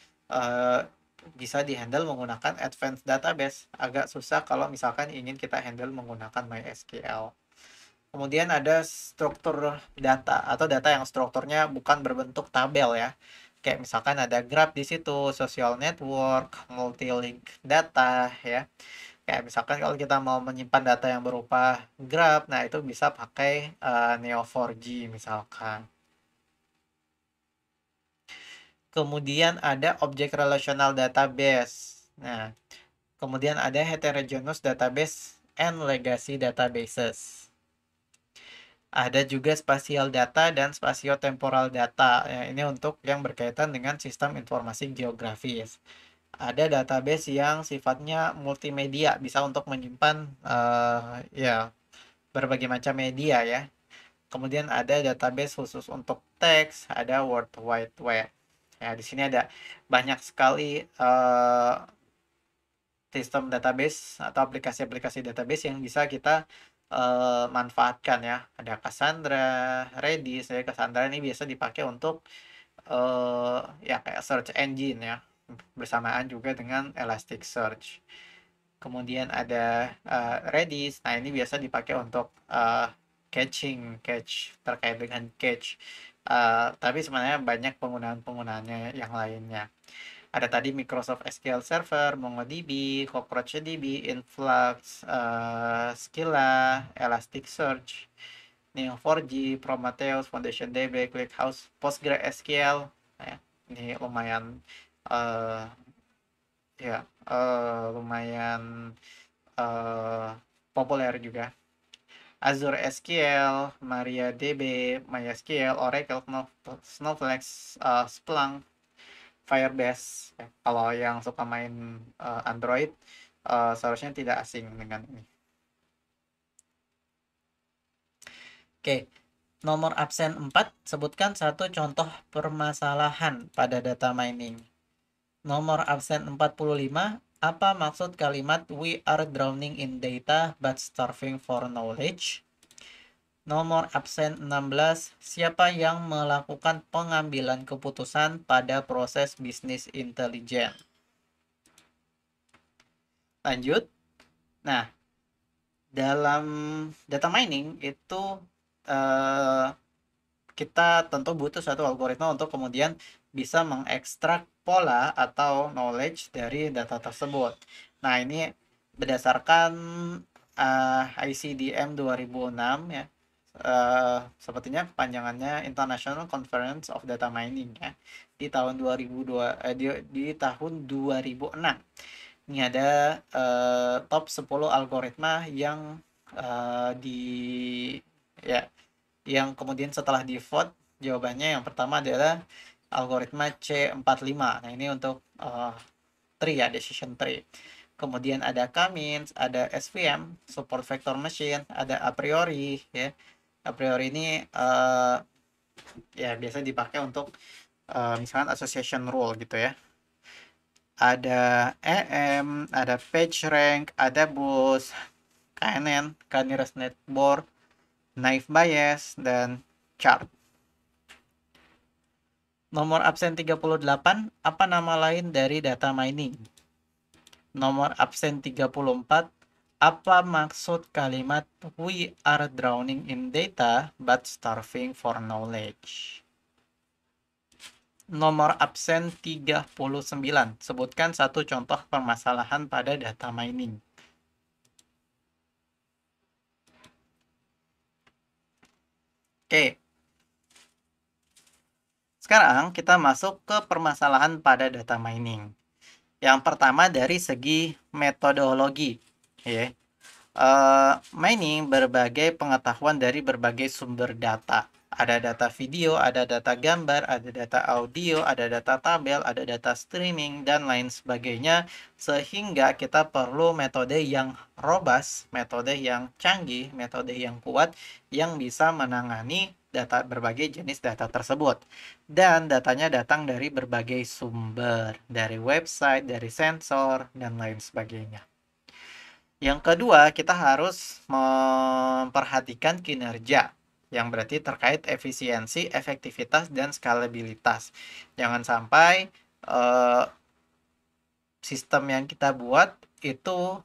bisa dihandle menggunakan advanced database. Agak susah kalau misalkan ingin kita handle menggunakan MySQL. Kemudian ada struktur data atau data yang strukturnya bukan berbentuk tabel ya. Kayak misalkan ada graph di situ, social network, multi-link data ya. Kayak misalkan kalau kita mau menyimpan data yang berupa graph, nah itu bisa pakai Neo4j misalkan. Kemudian ada Object Relational Database. Nah, kemudian ada Heterogeneous Database and Legacy Databases. Ada juga spatial data dan spatiotemporal data. Ya, ini untuk yang berkaitan dengan sistem informasi geografis. Ada database yang sifatnya multimedia, bisa untuk menyimpan ya berbagai macam media ya. Kemudian ada database khusus untuk teks, ada World Wide Web. Ya, di sini ada banyak sekali sistem database atau aplikasi-aplikasi database yang bisa kita manfaatkan ya. Ada Cassandra, Redis. Ya, Cassandra ini biasa dipakai untuk ya kayak search engine ya, bersamaan juga dengan Elasticsearch. Kemudian ada Redis. Nah, ini biasa dipakai untuk cache terkait dengan cache. Tapi sebenarnya banyak penggunaannya yang lainnya. Ada tadi Microsoft SQL Server, MongoDB, CockroachDB, Influx, Scala, Elasticsearch, Neo4j, Prometheus, FoundationDB, ClickHouse, PostgreSQL. Nah, ya, ini lumayan uh, ya lumayan populer juga. Azure SQL, MariaDB, MySQL, Oracle, Snowflake, Splunk, Firebase. Ya, kalau yang suka main Android, seharusnya tidak asing dengan ini. Oke, nomor absen 4, sebutkan satu contoh permasalahan pada data mining. Nomor absen 45, apa maksud kalimat "We are drowning in data but starving for knowledge"? Nomor absen 16, siapa yang melakukan pengambilan keputusan pada proses bisnis intelijen? Lanjut. Nah, dalam data mining itu kita tentu butuh satu algoritma untuk kemudian bisa mengekstrak pola atau knowledge dari data tersebut. Nah, ini berdasarkan ICDM 2006 ya. Sepertinya kepanjangannya International Conference of Data Mining ya. Di tahun 2002 di tahun 2006. Ini ada top 10 algoritma yang yang kemudian setelah di vote, jawabannya yang pertama adalah algoritma C45. Nah, ini untuk tree ya, decision tree. Kemudian ada K-means, ada SVM, support vector machine, ada a priori ya. A priori ini ya biasa dipakai untuk misalkan association rule gitu ya. Ada EM, ada PageRank, ada Boost, KNN, K-nearest neighbor, naive Bayes, dan chart. Nomor absen 38, apa nama lain dari data mining? Nomor absen 34, apa maksud kalimat "We are drowning in data but starving for knowledge"? Nomor absen 39, sebutkan satu contoh permasalahan pada data mining. Oke. Sekarang kita masuk ke permasalahan pada data mining. Yang pertama dari segi metodologi. Ya. Mining berbagai pengetahuan dari berbagai sumber data. Ada data video, ada data gambar, ada data audio, ada data tabel, ada data streaming, dan lain sebagainya. Sehingga kita perlu metode yang robust, metode yang canggih, metode yang kuat, yang bisa menangani berbagai jenis data tersebut. Dan datanya datang dari berbagai sumber, dari website, dari sensor, dan lain sebagainya. Yang kedua, kita harus memperhatikan kinerja, yang berarti terkait efisiensi, efektivitas, dan skalabilitas. Jangan sampai sistem yang kita buat itu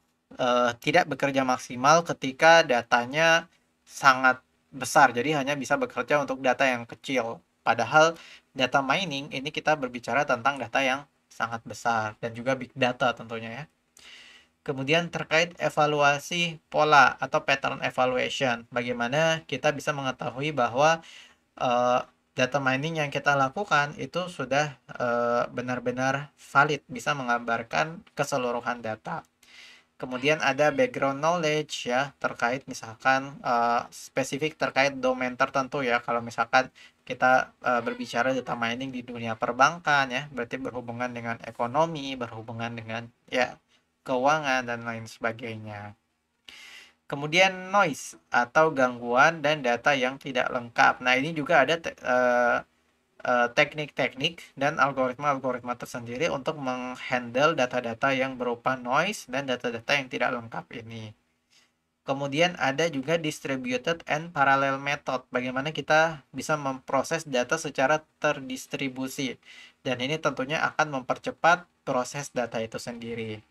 tidak bekerja maksimal ketika datanya sangat besar. Jadi hanya bisa bekerja untuk data yang kecil. Padahal data mining ini kita berbicara tentang data yang sangat besar dan juga big data tentunya ya. Kemudian terkait evaluasi pola atau pattern evaluation. Bagaimana kita bisa mengetahui bahwa data mining yang kita lakukan itu sudah benar-benar valid, bisa menggambarkan keseluruhan data. Kemudian ada background knowledge ya, terkait misalkan spesifik terkait domain tertentu ya. Kalau misalkan kita berbicara data mining di dunia perbankan ya, berarti berhubungan dengan ekonomi, berhubungan dengan ya keuangan dan lain sebagainya. Kemudian noise atau gangguan dan data yang tidak lengkap. Nah, ini juga ada teknik-teknik dan algoritma-algoritma tersendiri untuk menghandle data-data yang berupa noise dan data-data yang tidak lengkap ini. Kemudian ada juga distributed and parallel method. Bagaimana kita bisa memproses data secara terdistribusi. Dan ini tentunya akan mempercepat proses data itu sendiri.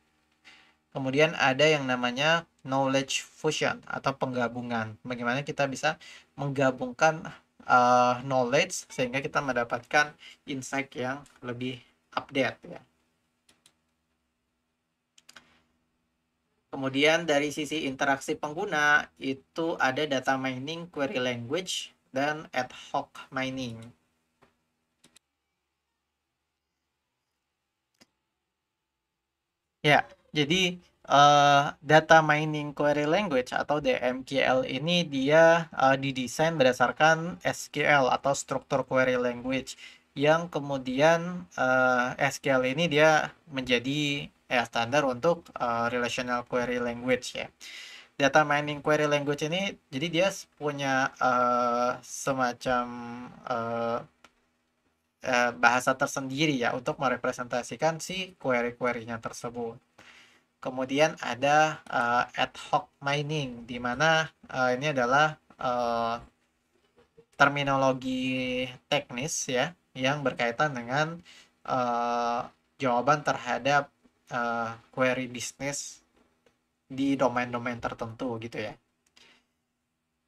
Kemudian ada yang namanya knowledge fusion atau penggabungan. Bagaimana kita bisa menggabungkan knowledge sehingga kita mendapatkan insight yang lebih update ya. Kemudian dari sisi interaksi pengguna itu ada data mining, query language, dan ad hoc mining. Ya, jadi data mining query language atau DMQL ini dia didesain berdasarkan SQL atau struktur query language yang kemudian SQL ini dia menjadi standar untuk relational query language ya. Data mining query language ini jadi dia punya semacam bahasa tersendiri ya untuk merepresentasikan si query-query-nya tersebut. Kemudian ada ad hoc mining, di mana ini adalah terminologi teknis ya yang berkaitan dengan jawaban terhadap query bisnis di domain-domain tertentu gitu ya.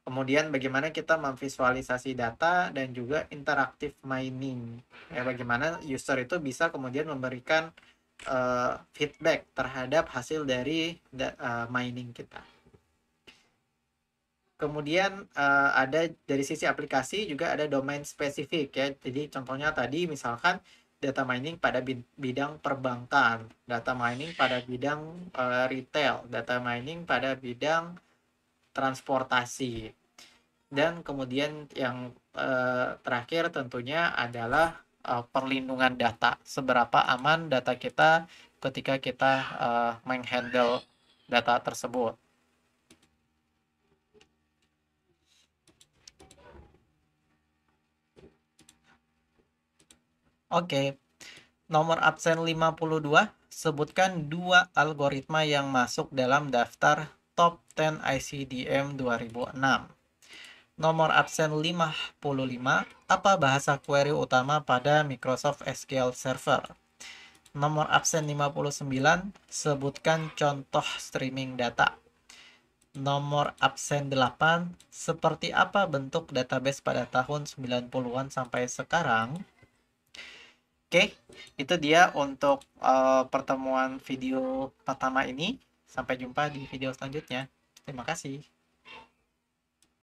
Kemudian bagaimana kita memvisualisasi data dan juga interaktif mining. Ya, bagaimana user itu bisa kemudian memberikan feedback terhadap hasil dari mining kita. Kemudian ada dari sisi aplikasi juga ada domain spesifik ya. Jadi contohnya tadi misalkan data mining pada bidang perbankan, data mining pada bidang retail, data mining pada bidang transportasi. Dan kemudian yang terakhir tentunya adalah perlindungan data. Seberapa aman data kita ketika kita menghandle data tersebut. Oke, nomor absen 52, sebutkan 2 algoritma yang masuk dalam daftar Top 10 ICDM 2006. Nomor absen 55, apa bahasa query utama pada Microsoft SQL Server? Nomor absen 59, sebutkan contoh streaming data. Nomor absen 8, seperti apa bentuk database pada tahun 90-an sampai sekarang? Oke, itu dia untuk pertemuan video pertama ini. Sampai jumpa di video selanjutnya. Terima kasih.